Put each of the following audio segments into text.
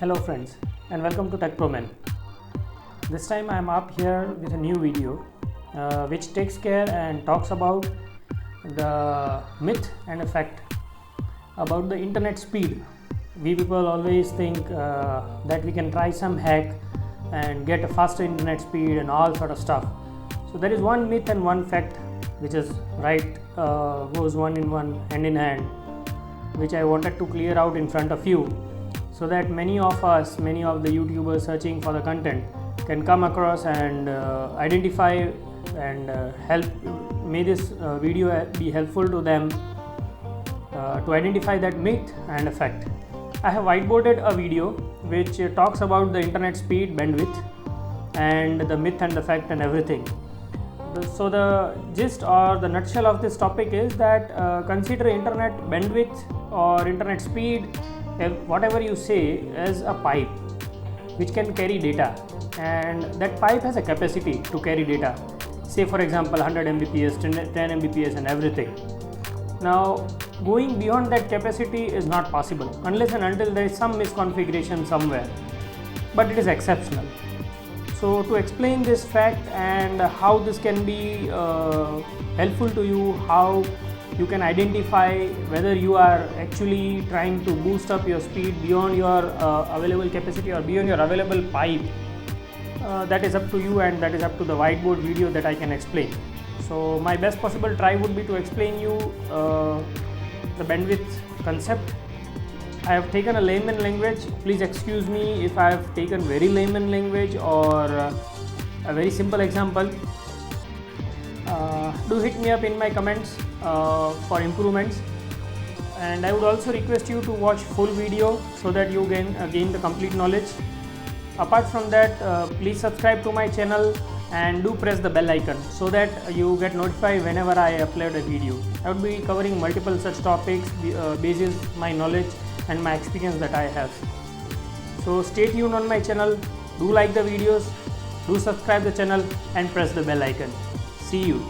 Hello friends and welcome to Tech Pro Men. This time I am up here with a new video which takes care and talks about the myth and effect about the internet speed. We people always think that we can try some hack and get a faster internet speed and all sort of stuff. So there is one myth and one fact which is right, goes one in one, hand in hand, which I wanted to clear out in front of you, so that many of us, many of the YouTubers searching for the content can come across and identify and help. May this video be helpful to them to identify that myth and effect. I have whiteboarded a video which talks about the internet speed, bandwidth, and the myth and the fact and everything. So the gist or the nutshell of this topic is that consider internet bandwidth or internet speed, whatever you say, as a pipe which can carry data, and that pipe has a capacity to carry data, say for example 100 Mbps, 10 Mbps and everything. Now going beyond that capacity is not possible unless and until there is some misconfiguration somewhere, but it is exceptional. So to explain this fact and how this can be helpful to you, how you can identify whether you are actually trying to boost up your speed beyond your available capacity or beyond your available pipe, that is up to you, and that is up to the whiteboard video that I can explain. So my best possible try would be to explain you the bandwidth concept. I have taken a layman language. Please excuse me if I have taken very layman language or a very simple example. Do hit me up in my comments for improvements, and I would also request you to watch full video so that you gain the complete knowledge. Apart from that, please subscribe to my channel and do press the bell icon so that you get notified whenever I upload a video. I would be covering multiple such topics basis my knowledge and my experience that I have. So stay tuned on my channel, do like the videos, do subscribe the channel and press the bell icon. See you.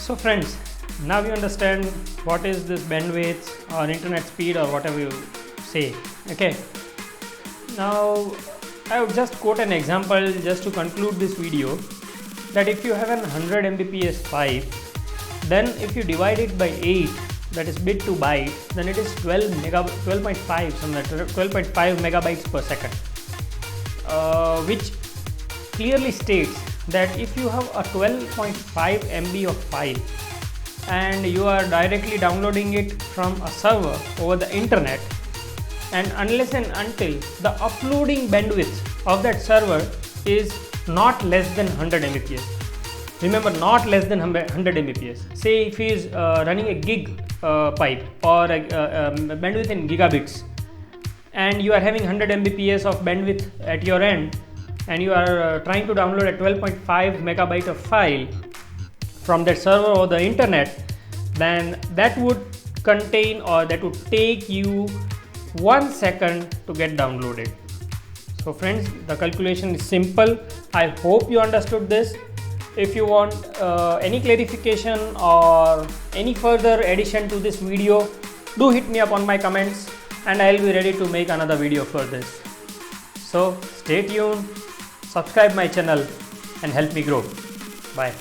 So friends, now you understand what is this bandwidth or internet speed or whatever you say. Okay, now I would just quote an example just to conclude this video, that if you have an 100 Mbps pipe, then if you divide it by 8, that is bit to byte, then it is 12.5 somewhere, 12.5 megabytes per second, which clearly states that if you have a 12.5 MB of file and you are directly downloading it from a server over the internet, and unless and until the uploading bandwidth of that server is not less than 100 Mbps, remember, not less than 100 Mbps. Say if he is running a gig pipe or a bandwidth in gigabits, and you are having 100 Mbps of bandwidth at your end, and you are trying to download a 12.5 megabyte of file from that server or the internet, then that would contain, or that would take you 1 second to get downloaded. So friends, the calculation is simple. I hope you understood this. If you want any clarification or any further addition to this video, do hit me up on my comments and I will be ready to make another video for this. So stay tuned, subscribe my channel and help me grow. Bye.